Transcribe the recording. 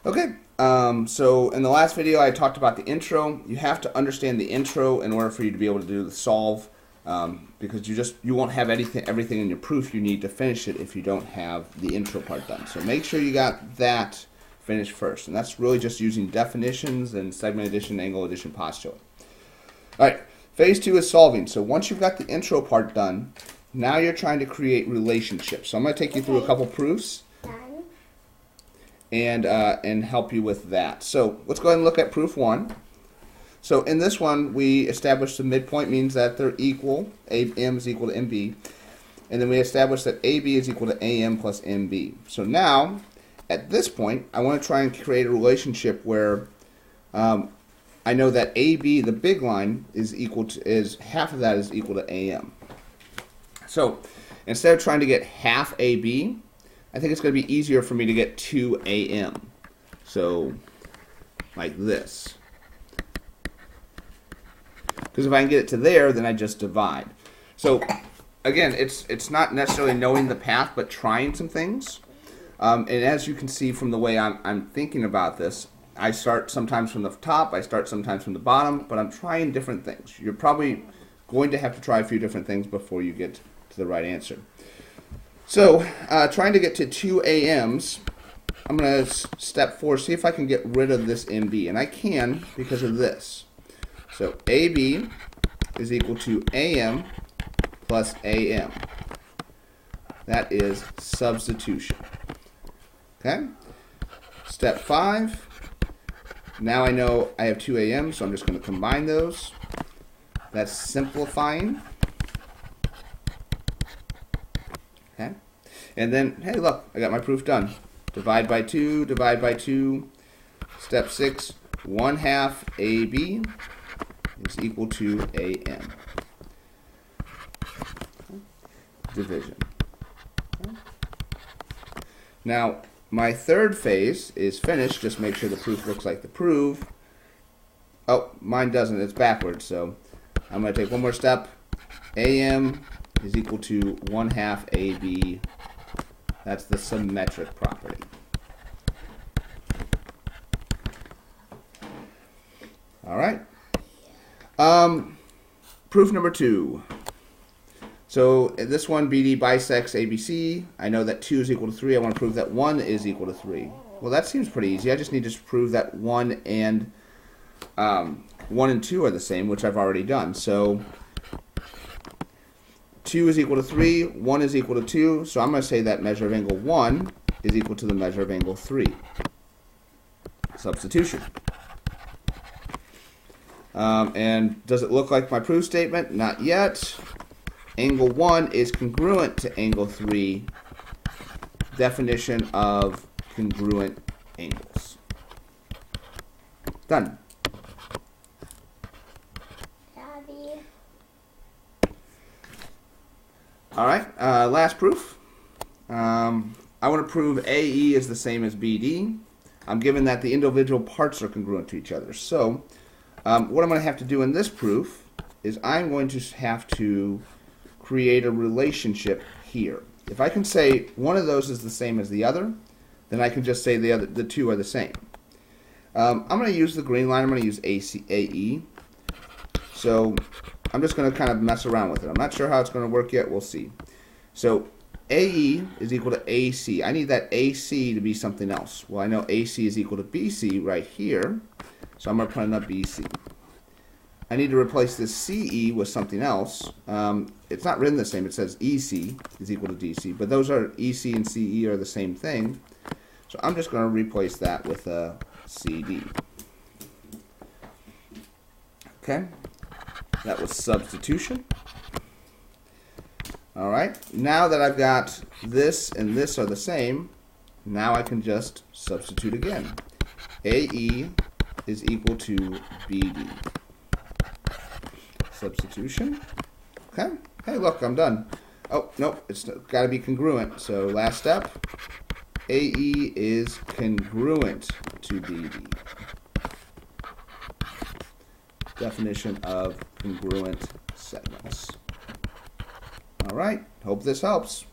Okay, so in the last video I talked about the intro. You have to understand the intro in order for you to be able to do the solve, because you won't have everything in your proof you need to finish it if you don't have the intro part done. So make sure you got that finished first, and that's really just using definitions and segment addition, angle addition, postulate. All right, phase 2 is solving. So once you've got the intro part done, now you're trying to create relationships. So I'm going to take you through a couple proofs and help you with that. So let's go ahead and look at proof 1. So in this one, we established the midpoint means that they're equal. AM is equal to MB. And then we established that AB is equal to AM plus MB. So now, at this point, I want to try and create a relationship where I know that AB, the big line, is half of that is equal to AM. So instead of trying to get half AB, I think it's going to be easier for me to get 2 AM. So, like this. Because if I can get it to there, then I just divide. So, again, it's not necessarily knowing the path, but trying some things. And as you can see from the way I'm thinking about this, I start sometimes from the top, I start sometimes from the bottom, but I'm trying different things. You're probably going to have to try a few different things before you get to the right answer. So, trying to get to 2 AMs, I'm going to step 4, see if I can get rid of this MB. And I can because of this. So, AB is equal to AM plus AM. That is substitution. Okay? Step 5. Now I know I have 2 AMs, so I'm just going to combine those. That's simplifying. Okay? And then, hey, look, I got my proof done. Divide by 2, divide by 2. Step 6, 1/2 AB is equal to AM. Division. Okay. Now, my third phase is finished. Just make sure the proof looks like the proof. Oh, mine doesn't. It's backwards. So I'm going to take one more step. AM is equal to 1/2 AB. That's the symmetric property. All right. Proof number 2. So this one, BD bisects ABC. I know that 2 is equal to 3. I want to prove that 1 is equal to 3. Well, that seems pretty easy. I just need to prove that 1 and 2 are the same, which I've already done. So 2 is equal to 3, 1 is equal to 2, so I'm going to say that measure of angle 1 is equal to the measure of angle 3. Substitution. And does it look like my proof statement? Not yet. Angle 1 is congruent to angle 3. Definition of congruent angles. Done. All right, last proof. I want to prove AE is the same as BD. I'm given that the individual parts are congruent to each other. So what I'm going to have to do in this proof is I'm going to have to create a relationship here. If I can say one of those is the same as the other, then I can just say the two are the same. I'm going to use the green line. I'm going to use AE. So I'm just going to kind of mess around with it. I'm not sure how it's going to work yet. We'll see. So AE is equal to AC. I need that AC to be something else. Well, I know AC is equal to BC right here. So I'm going to put in a BC. I need to replace this CE with something else. It's not written the same. It says EC is equal to DC. But those are EC and CE are the same thing. So I'm just going to replace that with a CD. Okay. That was substitution. All right. Now that I've got this and this are the same, now I can just substitute again. AE is equal to BD. Substitution. Okay. Hey, look, I'm done. Oh, nope. It's got to be congruent. So last step. AE is congruent to BD. Definition of congruent segments. All right, hope this helps.